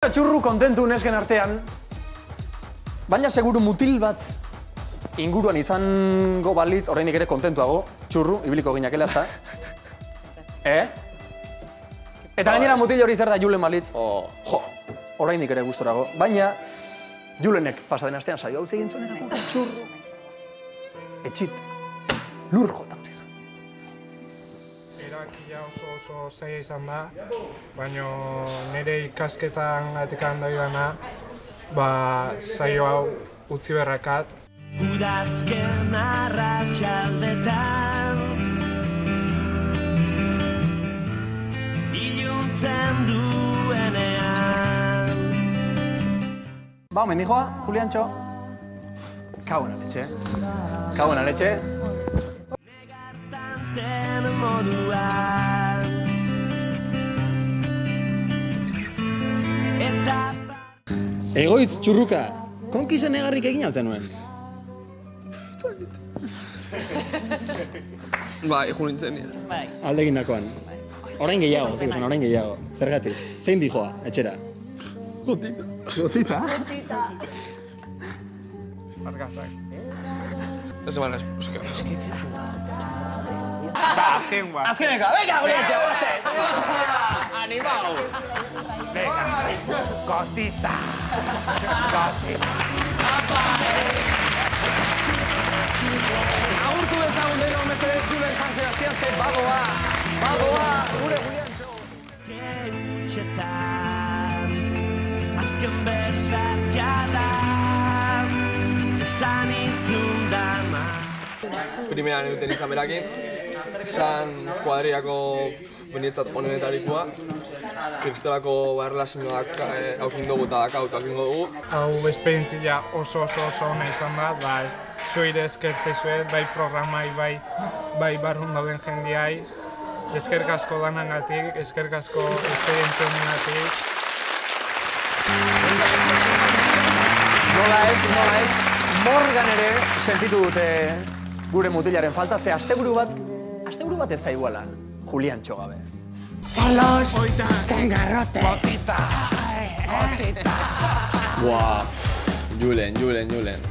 Txurru kontentu nesken artean, baina seguru mutil bat inguruan izango balitz, oraindik ere kontentuago, txurru, ibiliko ginakela, ezta? Eta gainera mutil hori zer da Julen balitz, oraindik ere gustorago, baina Julenek pasaden astean saio hau egin zuen eta txurru, etxit, lur jota utzi zuen. Erakia oso zaila izan da, baina nire ikasketan gatekan doidana, saio hau utzi berrakat. Udazken arratsaldetan iluntzen duenean. Ba, omen dijoa, Juliantxo. Kauen aletxe. Kauen aletxe. Negartanten moduan eta Egoitz, txurruka, konkizen egarrik egin altzen nuen. Bai, junintzen nire. Aldegin dakoan. Orain gehiago, orain gehiago. Zergatik, zein dijoa, etxera? Gotita. Gotita? Argazak. Ez eman ez, musika. Azken bat. Azkeneko, venga, Juliantxo, guazen! Animau! Venga, gotita! Gotita! Agurtu bezagun deno, mesedez, Julen San Sebastián, ze bagoa, gure Juliantxo. Keutxetan azken besarkadan esan izun dama. Primeran egiten nintzen berakin, zan kuadriako benietzat onenetarikoa, kristelako erlazioak haukin dugu eta dakaut haukin dugu. Hau esperientzia oso ona izan da, zuire eskertzei zuet, bai programai, bai barrun dauden jendiai, eskerk asko danangatik, eskerk asko esperientzionengatik. Nola ez, Morgan ere sentitu dute gure mutilaren falta, ze asteburu bat ez da iguala, Juliantxo gabe. Carlos, con garrote. Gotita! Buah, Julen.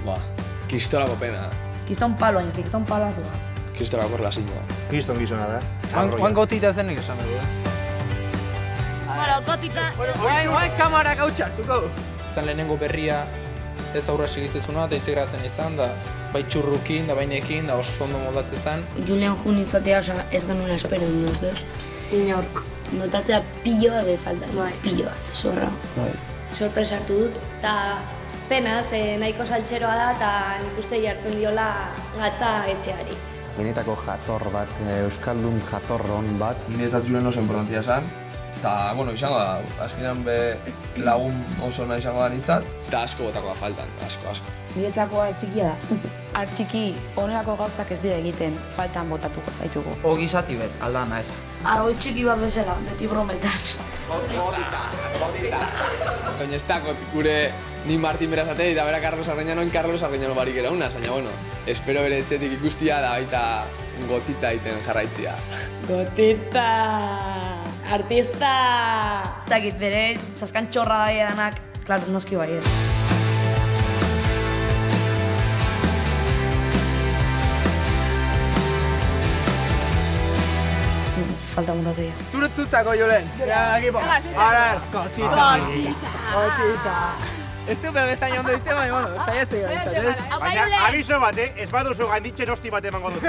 Buah, kristolako pena. Kiston palo, baina kiston palazua. Kristolako erlazioa. Kriston gizona da. Juan gotita zen nik esan dugu. Bueno, gotita. Guain kamara gautxartuko. Zan lehenengo berria ez aurra segitzezuna eta integratzen izan, da bai txurrukin, da bainekin, da oso ondo moldatzen zen. Julen jun izatea, ez genuela espero inoz, bez? Inork. Notatzea piloa be falta, piloa, zorra. Sorpresa hartu dut, eta penaz, nahiko saltxeroa da, eta nik uste jartzen diola gatza etxeari. Benetako jator bat, euskaldun jatorron bat. Niretzat Julen oso importantia zen. Eta, izango da, azkenean lagun oso nahi izango da nintzat. Eta asko botako da faltan, asko. Niretzako artxikia da. Artxiki, onelako gauzak ez dira egiten, faltan botatuko zaitugu. Ogizati bet, aldana eza. Argoi txiki bat bezala, beti brometan. Gotita. Baina ez da, gure ni Martin Berazate eta bera Carlos Arreñanoen Carlos Arreñano barik eraunaz, baina, espero bere etxetik ikustia da baita gotita egiten jarraitzia. Gotita! Artista! Ez dakit, bere, zaskan txorra da edanak, klaro, noski baiet. Falta mundatzea. Zuretzutzako, Julen. Ja, ekipo. Ara, gotita. Ez du bebezain ondo ditzen, baina, saiatzea gaitzat. Baina, abiso bat, ez baduzu gainditzen hosti bat emango dut.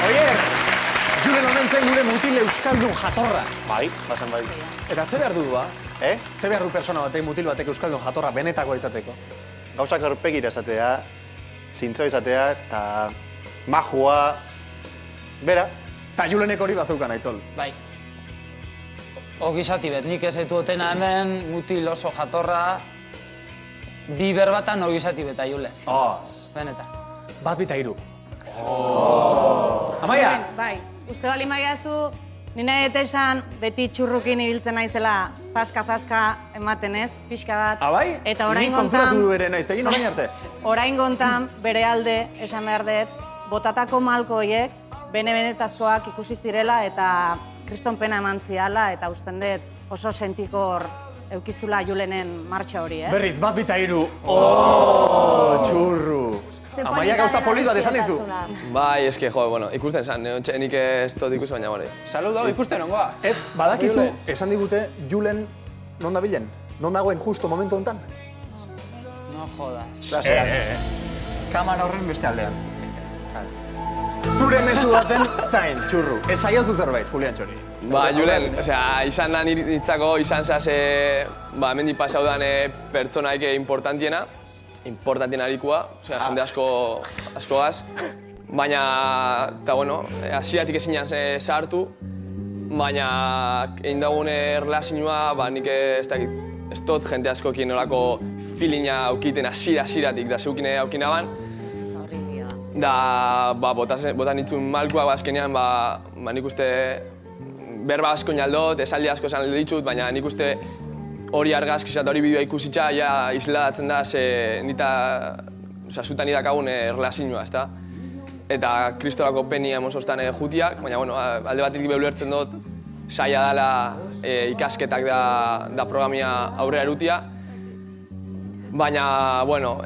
Oier, Julen honen zen gure mutil euskaldun jatorra. Bai, bazen bai. Eta ze behar du dua? Ze behar du persona batek, mutil batek euskaldun jatorra benetakoa izateko? Gauzak aurpegira izatea, zintzoa izatea, eta majua, bera. Ta Julenek hori bazeukan aitzol. Bai. Ogizati bet, nik ez etutena hemen, mutil oso jatorra, bi berbatan ogizati beta Julen. Benetan. Bat bita hiru. Amaia! Bai, uste bali maiazu, nire esan beti txurrukin ibiltzen naizela zaska ematen ez, pixka bat. Bai? Eta orain Ni konturatu bere naiz egin orain arte? Orain gontan bere alde esan behar dut, botatako malko horiek, bene-benetazkoak ikusi zirela eta kriston pena eman ziala, eta usten dut oso sentikor eukizula Julenen martxa hori, Berriz, bat bita hiru. Txurru. Amaia gauza polit bat esan dizu. Bai, eske, bueno, ikusten zan, nik ez dut ikusten baina hori. Saludo, ikusten ongoa. Ez, badakizu, esan digute, Julen non dabilen? Non dagoen justo momentu honetan? No jodas. Kamara horren beste aldean. Zure mezu baten zain, txurru. Esaiozu zerbait, Julian Txori. Ba, Julen, izan da niretzako, izan zase, hemendik pasaudan pertsonaik importantiena arikua, jende askogaz. Baina, eta bueno, hasieratik ezinan sartu, baina egin dagoen erlazioa, nik ez dut jende askokin olako feelinga aukiten hasieratik da zeukine aukina ban. Da, botan nitzun malkoa, azkenean, nik uste berba asko naldot, esaldi asko esan ditut, baina nik uste hori argazki eta hori bideoa ikusitza, ja isladatzen da, nita zutan idakagun erlazioa, ezta? Eta kristolako penia emozostan jutiak, baina, bueno, alde batetik behulertzen dut, saia dela ikasketak da programia aurrera erutia. Baina, bueno,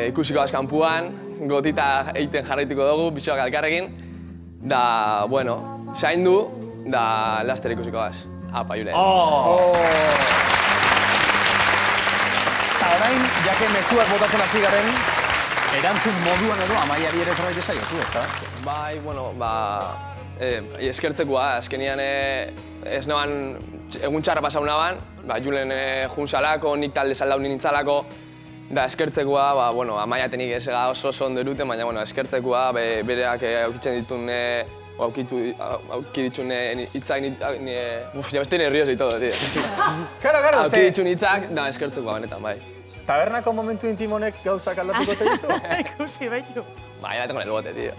ikusiko azkanpuan, gotita egiten jarraituko dugu, bitxoak alkarrekin. Da, bueno, zaindu, da laster ikusiko gaz. Apa, Julen. Eta orain, jake mezuak botatzen hasi garen, erantzun moduan edo Amaiari ere zerbait esaiozu, ezta? Bai, bueno, eskertzekoa, azkenian ez naban egun txarra pasau naban, Julen juntzalako, nik talde saldau nintzalako, da eskertzekoa, bueno, Amaiatenik ez oso ondo eruten, baina eskertzekoa, bereak aukitzen ditun, auki ditun hitzak, ya beste nervioso y todo, tío. Claro, auki ditun hitzak, da eskertzekoa, benetan, bai. Tabernako momentu intimonek gauzak aldatuko zaitu? Ikusi, baitu. Bai, ya tengo el bote, tío.